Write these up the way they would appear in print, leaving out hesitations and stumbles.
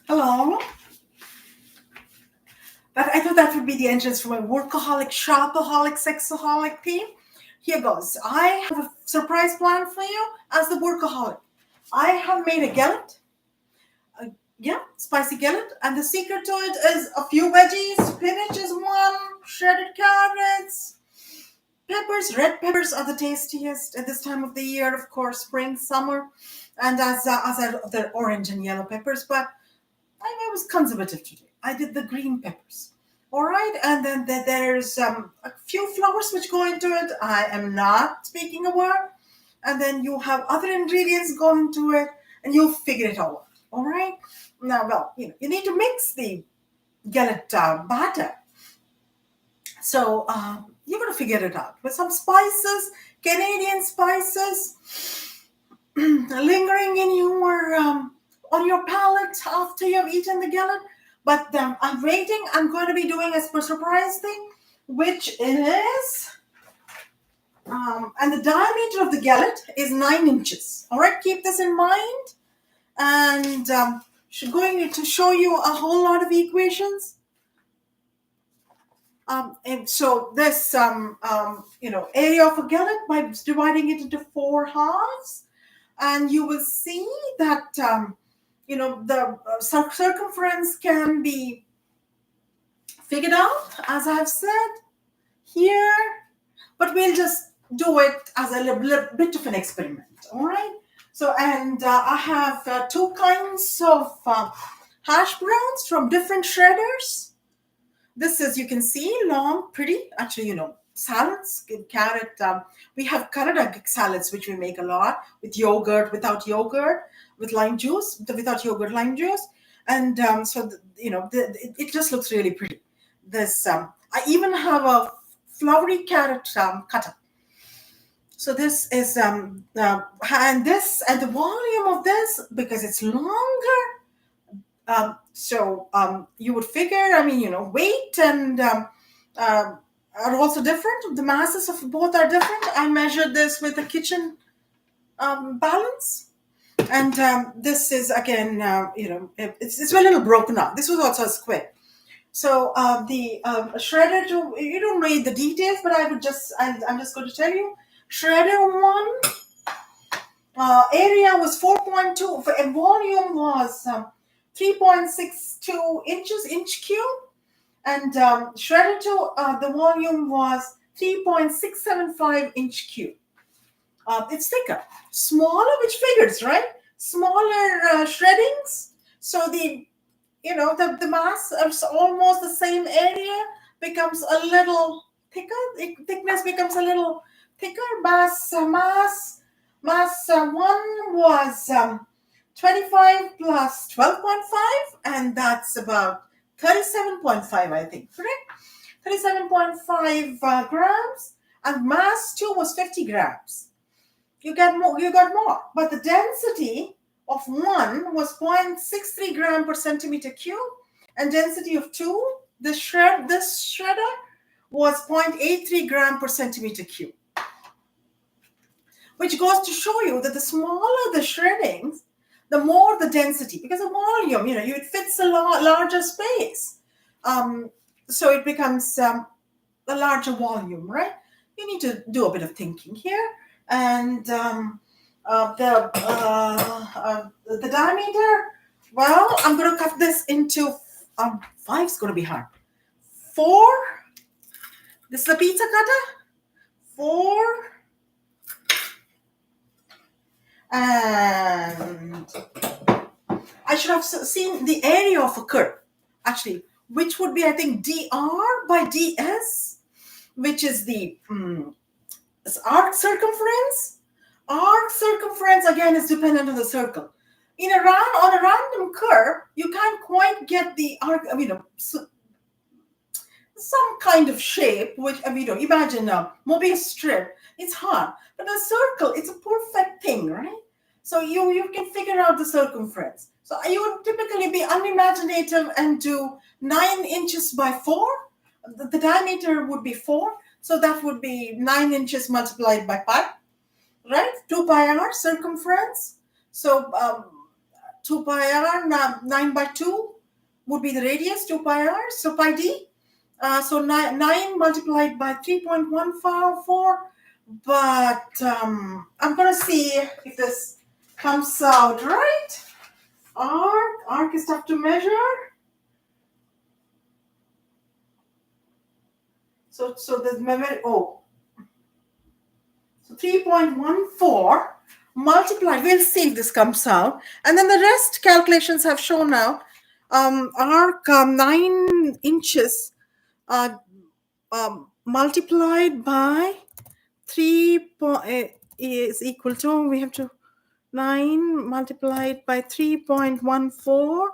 Hello. But I thought that would be the entrance for my Workaholic, Shopaholic, Sexaholic theme. Here goes. I have a surprise plan for you as the Workaholic. I have made a galette. Yeah, spicy galette. And the secret to it is a few veggies. Spinach is one. Shredded carrots. Peppers. Red peppers are the tastiest at this time of the year. Of course, spring, summer. And as are the orange and yellow peppers. But I was conservative today. I did the green peppers. All right, and then there's a few flowers which go into it. I am not speaking a word. And then you have other ingredients go into it, and you'll figure it out. All right. Now, well, you need to mix the galette batter. So you're gonna figure it out with some spices, Canadian spices, lingering in your on your palate after you've eaten the galette. But I'm waiting. I'm going to be doing a surprise thing, which is, and the diameter of the galette is 9 inches. All right, keep this in mind. And going to show you a whole lot of equations. And so this, area of a galette by dividing it into 4 halves, and you will see that the circumference can be figured out, as I've said here, but we'll just do it as a little bit of an experiment. All right. So, and I have 2 kinds of hash browns from different shredders. This is, you can see, long, pretty. Actually, salads, carrot. We have Canada salads, which we make a lot with yogurt, without yogurt, with lime juice, without yogurt, lime juice. And it just looks really pretty. This, I even have a flowery carrot cutter. So this is, and the volume of this, because it's longer, you would figure, weight and are also different. The masses of both are different. I measured this with a kitchen balance. And this is, again, it's a little broken up. This was also a square. So the shredder, you don't read the details, but I'm just going to tell you. Shredder 1, area was 4.2, and volume was 3.62 inch cube, and shredder 2, the volume was 3.675 inch cube. It's thicker, smaller, which figures, right? Smaller shreddings, so the mass is almost the same area, becomes a little thicker. Thickness becomes a little thicker. Mass 1 was 25 plus 12.5, and that's about 37.5, I think, correct? 37.5 grams, and mass 2 was 50 grams. You got more, but the density of 1 was 0.63 gram per centimeter cube, and density of 2, this shredder, was 0.83 gram per centimeter cube. Which goes to show you that the smaller the shreddings, the more the density, because the volume, it fits a larger space. So it becomes a larger volume, right? You need to do a bit of thinking here. And the diameter, well, I'm going to cut this into 5 is going to be hard. 4, this is a pizza cutter. 4, and I should have seen the area of a curve, actually, which would be, I think, dr by ds, which is the arc circumference. Arc circumference, again, is dependent on the circle. On a random curve, you can't quite get the arc, some kind of shape, which, imagine a Mobius strip. It's hard. But a circle, it's a perfect thing, right? So you can figure out the circumference. So you would typically be unimaginative and do 9 inches by 4. The diameter would be 4. So that would be 9 inches multiplied by pi, right? 2 pi r circumference. So 2 pi r, 9 by 2 would be the radius, 2 pi r, so pi d. So 9 multiplied by 3.144. But I'm going to see if this comes out right. Arc is tough to measure. So the memory, so 3.14 multiplied, we'll see if this comes out. And then the rest calculations have shown out arc 9 inches multiplied by 3 is equal to, we have to 9 multiplied by 3.14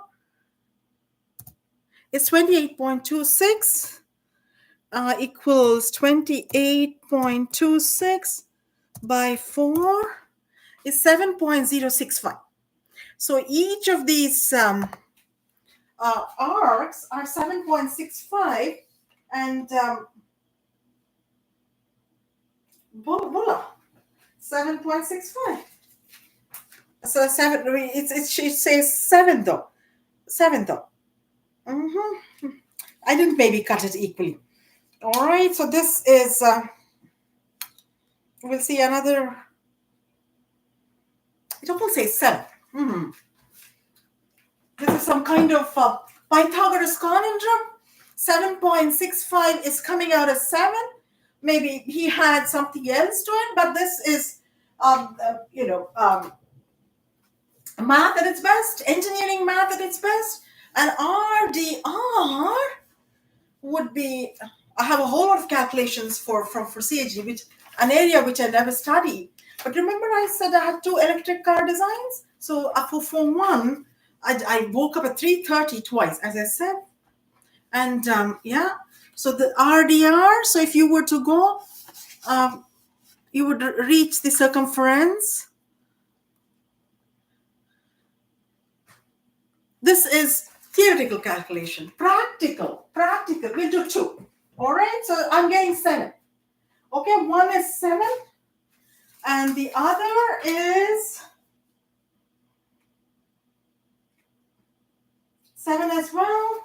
is 28.26 equals 28.26 by 4 is 7.065. So each of these arcs are 7.65, and voila, 7.65. So it says 7 though. 7 though. I didn't maybe cut it equally. All right, so this is, we'll see another, it will say 7. This is some kind of Pythagoras conundrum. 7.65 is coming out as 7. Maybe he had something else to it, but this is, math at its best, engineering math at its best. And RDR would be, I have a whole lot of calculations for CAG, which an area which I never studied. But remember I said I had 2 electric car designs? So for Form 1, I woke up at 3:30 twice, as I said. And so the RDR, so if you were to go, you would reach the circumference. This is theoretical calculation. Practical. We'll do 2. All right, so I'm getting 7. Okay, one is 7, and the other is 7 as well.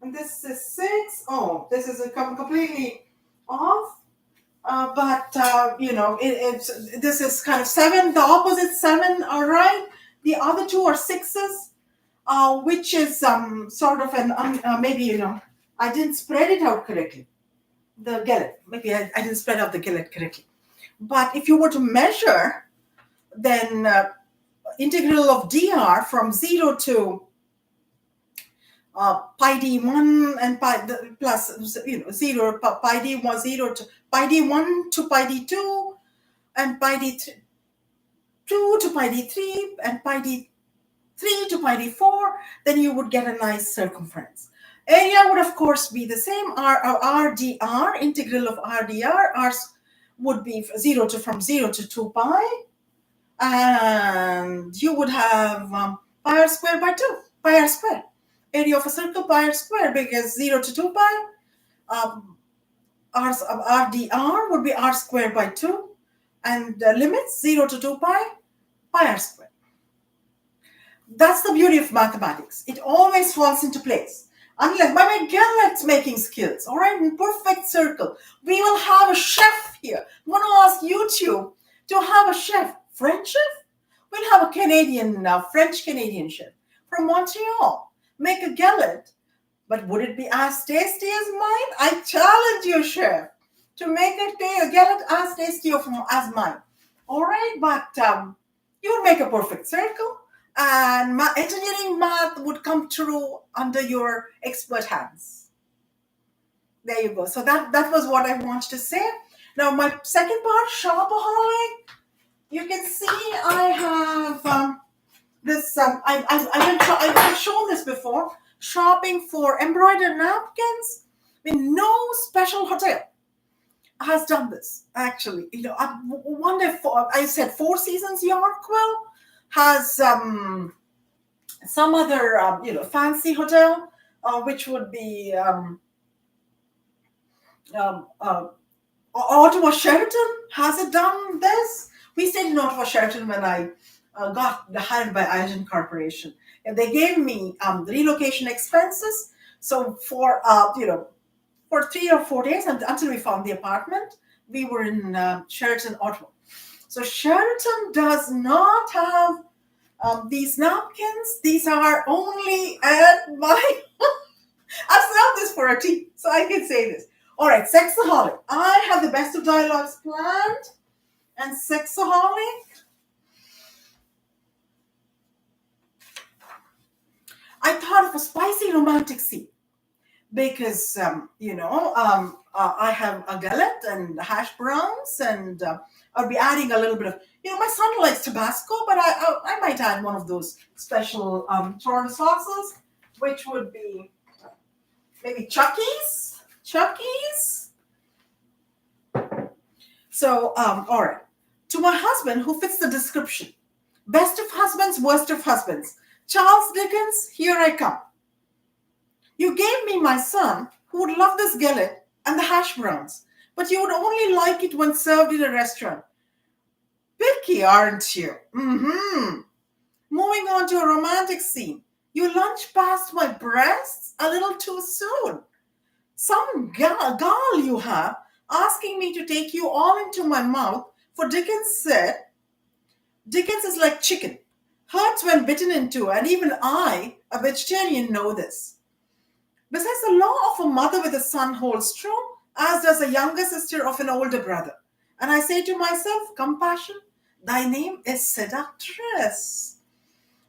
And this is 6. Oh, this is completely off. This is kind of 7. The opposite 7, all right. The other 2 are 6s, which is sort of an, maybe, I didn't spread it out correctly. The Gallet. Maybe I didn't spread out the Gallet correctly. But if you were to measure, then integral of dr from 0 to pi d1 and plus 0 pi d1 0 to pi d1 to pi d2 and pi d2 to pi d3 and pi d3 to pi d4, then you would get a nice circumference. Area would of course be the same. RDR, integral of RDR, would be from 0 to 2 pi, and you would have pi r squared by 2, pi r squared. Area of a circle, pi r squared, because 0 to 2 pi, RDR would be r squared by 2, and limits 0 to 2 pi, pi r squared. That's the beauty of mathematics. It always falls into place. Unless by my Gallet making skills, all right, in perfect circle. We will have a chef here. I'm going to ask YouTube to have a chef. French chef? We'll have a French-Canadian chef from Montreal. Make a Gallet. But would it be as tasty as mine? I challenge you, chef, to make a Gallet as tasty as mine. All right, but you would make a perfect circle, and engineering math would come true under your expert hands. There you go. So that was what I wanted to say. Now my second part, Shopaholic. You can see I have this. I've shown this before. Shopping for embroidered napkins. I mean, no special hotel has done this. Actually, one day I said Four Seasons Yorkville has some other fancy hotel, which would be Ottawa Sheraton. Has it done this? We stayed in Ottawa Sheraton when I got hired by Asian Corporation. And they gave me relocation expenses. So for 3 or 4 days until we found the apartment, we were in Sheraton, Ottawa. So Sheraton does not have these napkins. These are only at my. I've served this for a tea, so I can say this. All right, Sexaholic. I have the best of dialogues planned, and Sexaholic. I thought of a spicy romantic scene because I have a galette and hash browns, and I'll be adding a little bit of. My son likes Tabasco, but I might add one of those special Toronto sauces, which would be maybe Chucky's. So, all right. To my husband, who fits the description, best of husbands, worst of husbands, Charles Dickens, here I come. You gave me my son, who would love this galette and the hash browns, but you would only like it when served in a restaurant. Picky, aren't you? Mm-hmm. Moving on to a romantic scene. You lunge past my breasts a little too soon. Some gall you have asking me to take you all into my mouth, for Dickens said, Dickens is like chicken, hurts when bitten into, and even I, a vegetarian, know this. Besides, the law of a mother with a son holds true, as does a younger sister of an older brother. And I say to myself, compassion, thy name is seductress.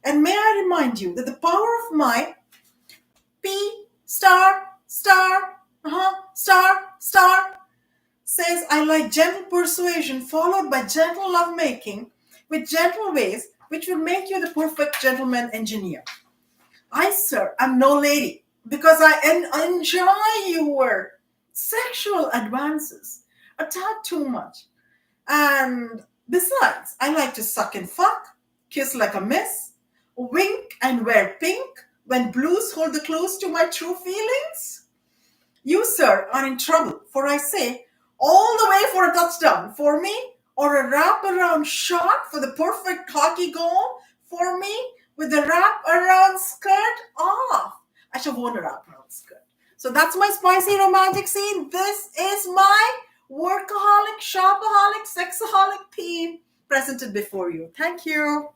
And may I remind you that the power of my P star says I like gentle persuasion followed by gentle lovemaking with gentle ways which will make you the perfect gentleman engineer. I, sir, am no lady because I enjoy your sexual advances a tad too much. And besides, I like to suck and fuck, kiss like a miss, wink and wear pink when blues hold the clues to my true feelings. You, sir, are in trouble, for I say, all the way for a touchdown for me, or a wrap-around shot for the perfect hockey goal for me, with the wrap-around skirt off. I should have worn a wrap-around skirt. So that's my spicy romantic scene. This is my Workaholic, Shopaholic, Sexaholic theme presented before you. Thank you.